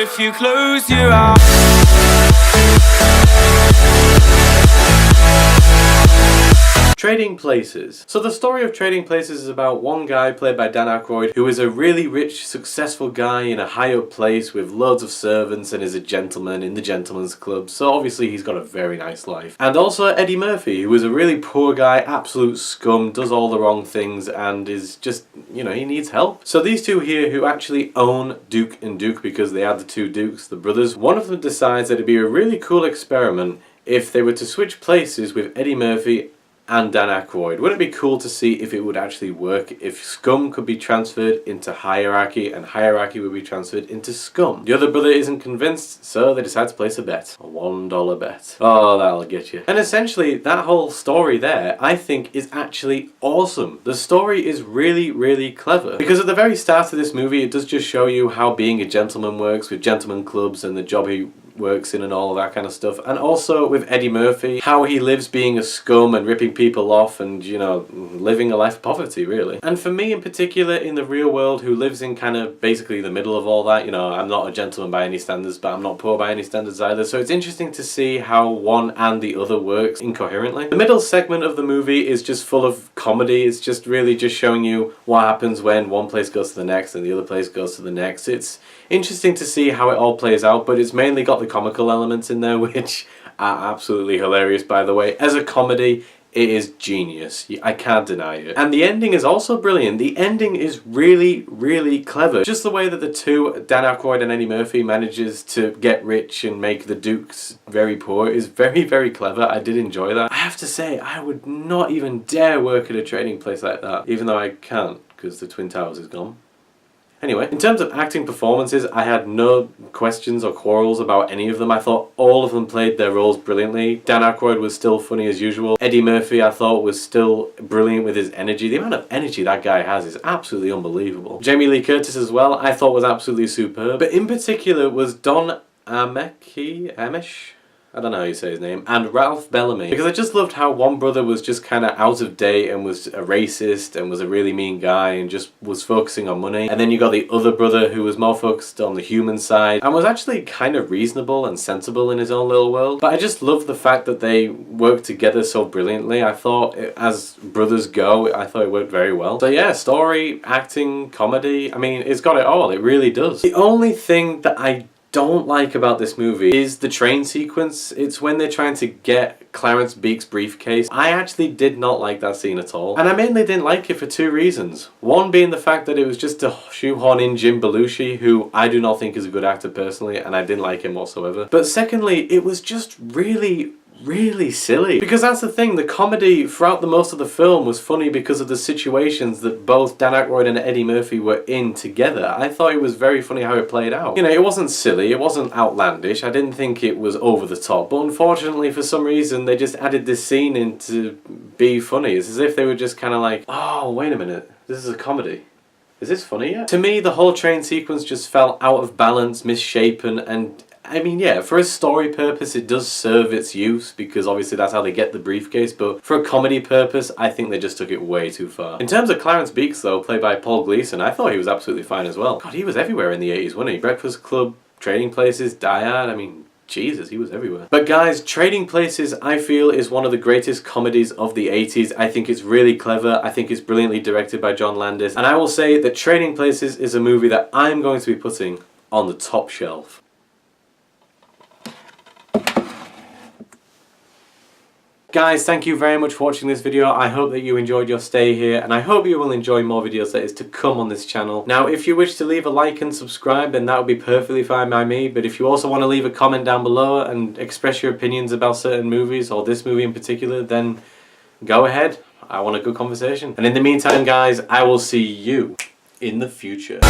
if you close your eyes. Trading Places. So the story of Trading Places is about one guy played by Dan Aykroyd who is a really rich, successful guy in a high up place with loads of servants and is a gentleman in the gentleman's club, so obviously he's got a very nice life. And also Eddie Murphy, who is a really poor guy, absolute scum, does all the wrong things and is just, you know, he needs help. So these two here who actually own Duke and Duke because they are the two Dukes, the brothers, one of them decides that it'd be a really cool experiment if they were to switch places with Eddie Murphy and Dan Aykroyd. Wouldn't it be cool to see if it would actually work, if scum could be transferred into hierarchy and hierarchy would be transferred into scum? The other brother isn't convinced, so they decide to place a bet. A $1 bet. Oh, that'll get you. And essentially, that whole story there, I think, is actually awesome. The story is really, really clever. Because at the very start of this movie, it does just show you how being a gentleman works with gentleman clubs and the job he works in and all of that kind of stuff, and also with Eddie Murphy, how he lives being a scum and ripping people off and, you know, living a life of poverty, really. And for me in particular, in the real world, who lives in kind of basically the middle of all that, you know, I'm not a gentleman by any standards, but I'm not poor by any standards either, so it's interesting to see how one and the other works incoherently. The middle segment of the movie is just full of comedy. It's just really just showing you what happens when one place goes to the next and the other place goes to the next. It's interesting to see how it all plays out, but it's mainly got the comical elements in there, which are absolutely hilarious, by the way. As a comedy, it is genius. I can't deny it. And the ending is also brilliant. The ending is really, really clever. Just the way that the two, Dan Aykroyd and Eddie Murphy, manages to get rich and make the Dukes very poor is very, very clever. I did enjoy that. I have to say, I would not even dare work at a trading place like that, even though I can't, because the Twin Towers is gone. Anyway, in terms of acting performances, I had no questions or quarrels about any of them. I thought all of them played their roles brilliantly. Dan Aykroyd was still funny as usual. Eddie Murphy, I thought, was still brilliant with his energy. The amount of energy that guy has is absolutely unbelievable. Jamie Lee Curtis as well, I thought was absolutely superb. But in particular was Don Ameche? I don't know how you say his name, and Ralph Bellamy, because I just loved how one brother was just kind of out of date and was a racist and was a really mean guy and just was focusing on money, and then you got the other brother who was more focused on the human side and was actually kind of reasonable and sensible in his own little world. But I just love the fact that they worked together so brilliantly. I thought, as brothers go, I thought it worked very well. So yeah, story, acting, comedy, I mean, it's got it all, it really does. The only thing that I don't like about this movie is the train sequence. It's when they're trying to get Clarence Beek's briefcase. I actually did not like that scene at all. And I mainly didn't like it for two reasons. One being the fact that it was just to shoehorn in Jim Belushi, who I do not think is a good actor personally, and I didn't like him whatsoever. But secondly, it was just really silly. Because that's the thing, the comedy throughout the most of the film was funny because of the situations that both Dan Aykroyd and Eddie Murphy were in together. I thought it was very funny how it played out. You know, it wasn't silly, it wasn't outlandish, I didn't think it was over the top, but unfortunately for some reason they just added this scene in to be funny. It's as if they were just kind of like, oh, wait a minute, this is a comedy. Is this funny yet? To me, the whole train sequence just felt out of balance, misshapen, and I mean, yeah, for a story purpose it does serve its use because obviously that's how they get the briefcase, but for a comedy purpose I think they just took it way too far. In terms of Clarence Beeks though, played by Paul Gleason, I thought he was absolutely fine as well. God, he was everywhere in the 80s, wasn't he? Breakfast Club, Trading Places, Die Hard, I mean, Jesus, he was everywhere. But guys, Trading Places I feel is one of the greatest comedies of the 80s. I think it's really clever, I think it's brilliantly directed by John Landis, and I will say that Trading Places is a movie that I'm going to be putting on the top shelf. Guys, thank you very much for watching this video. I hope that you enjoyed your stay here, and I hope you will enjoy more videos that is to come on this channel. Now, if you wish to leave a like and subscribe, then that would be perfectly fine by me, but if you also want to leave a comment down below and express your opinions about certain movies, or this movie in particular, then go ahead. I want a good conversation. And in the meantime, guys, I will see you in the future.